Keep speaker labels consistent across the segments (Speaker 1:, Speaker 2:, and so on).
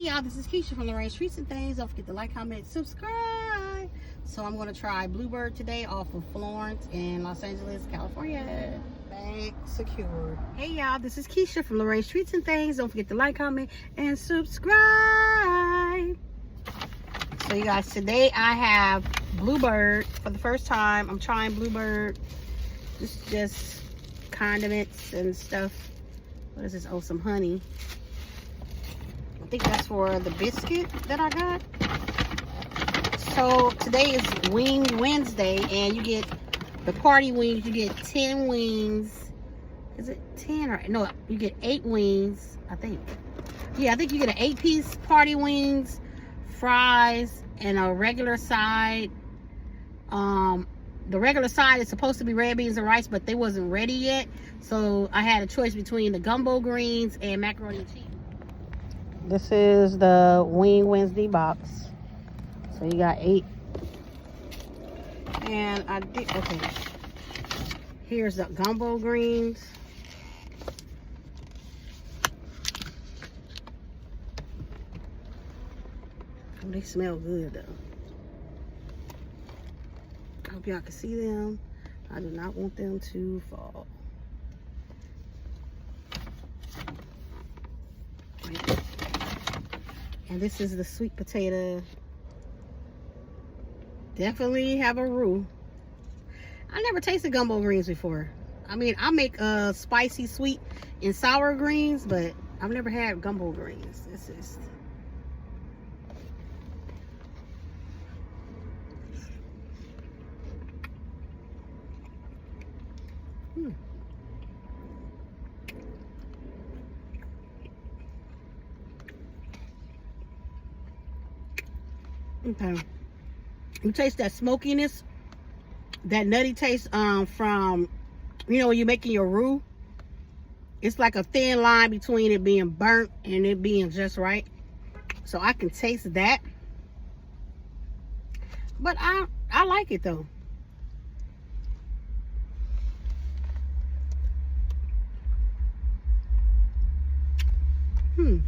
Speaker 1: Y'all, this is Keisha from Lorraine's Treats and Things. Don't forget to like, comment, subscribe. So I'm going to try Bluebird today off of Florence in Los Angeles, California. Bank secured. Hey y'all, this is Keisha from Lorraine's Treats and Things. Don't forget to like, comment, and subscribe. So you guys, today I have Bluebird for the first time. I'm trying Bluebird. This is just condiments and stuff. What is this? Oh, some honey. I think that's for the biscuit that I got. So today is Wing Wednesday, and you get the party wings. You get 10 wings. Is it 10 or no? You get 8 wings, I think. Yeah, I think you get an 8-piece party wings, fries, and a regular side. The regular side is supposed to be red beans and rice, but they wasn't ready yet. So I had a choice between the gumbo greens and macaroni and cheese. This is the Wing Wednesday box. So you got 8. And I did, okay. Here's the gumbo greens. Oh, they smell good though. I hope y'all can see them. I do not want them to fall. And this is the sweet potato. Definitely have a roux. I never tasted gumbo greens before. I mean, I make spicy, sweet, and sour greens, but I've never had gumbo greens. This is... Okay. You taste that smokiness, that nutty taste from, you know, when you're making your roux. It's like a thin line between it being burnt and it being just right. So I can taste that. But I like it though. Okay,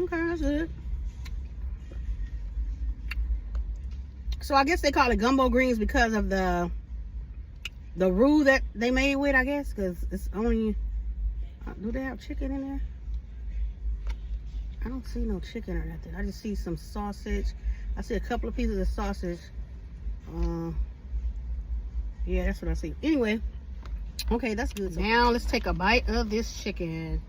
Speaker 1: that's good. So I guess they call it gumbo greens because of the roux that they made with, I guess, because it's only, do they have chicken in there? I don't see no chicken or nothing. I just see some sausage. I see a couple of pieces of sausage. Yeah, that's what I see. Anyway, okay, that's good. Now let's take a bite of this chicken.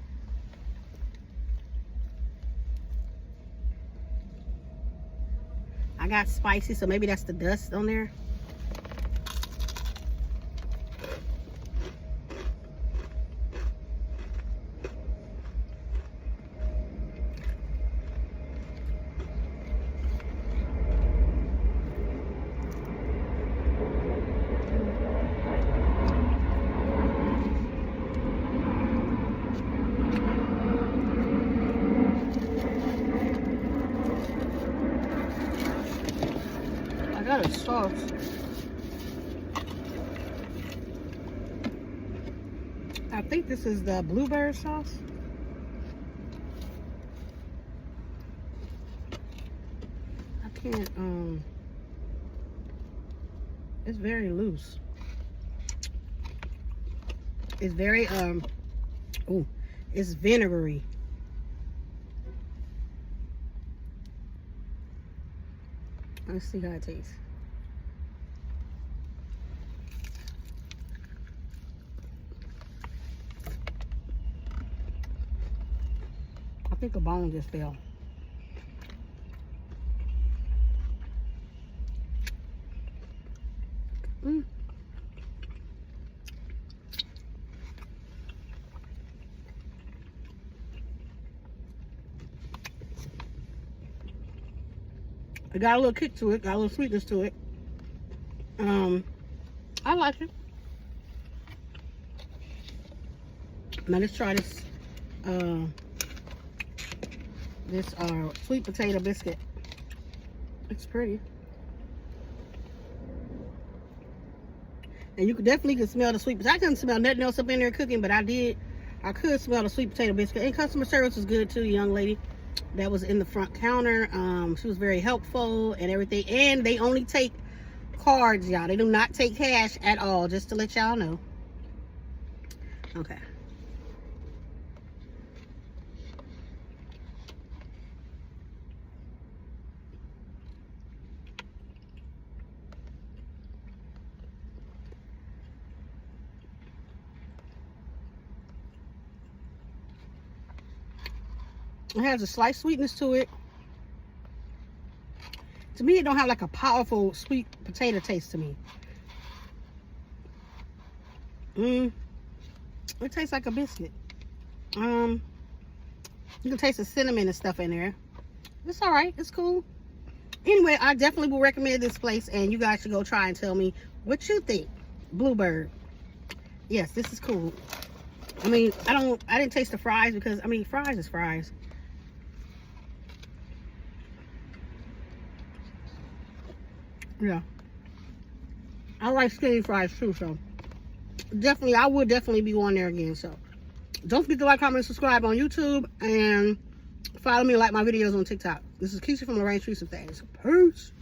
Speaker 1: I got spicy, so maybe that's the dust on there. Got a sauce. I think this is the Bluebird sauce. I can't, it's very loose. It's very, ooh, it's vinegary. Let's see how it tastes. I think a bone just fell. It got a little kick to it, got a little sweetness to it. I like it. Now let's try this sweet potato biscuit. It's pretty. And you could definitely smell the sweet potato. I couldn't smell nothing else up in there cooking, but I did I could smell the sweet potato biscuit. And customer service was good too, young lady that was in the front counter. She was very helpful and everything. And they only take cards, y'all. They do not take cash at all, just to let y'all know. Okay. It has a slight sweetness to it. To me, it don't have like a powerful sweet potato taste to me. It tastes like a biscuit. You can taste the cinnamon and stuff in there. It's all right. It's cool. Anyway, I definitely will recommend this place, and you guys should go try and tell me what you think. Bluebird. Yes, this is cool. I mean, I didn't taste the fries because, I mean, fries is fries. Yeah. I like skinny fries too, so definitely, I would definitely be on there again. So don't forget to like, comment, and subscribe on YouTube, and follow me and like my videos on TikTok. This is Keisha from Lorraine Treats of Things. Peace.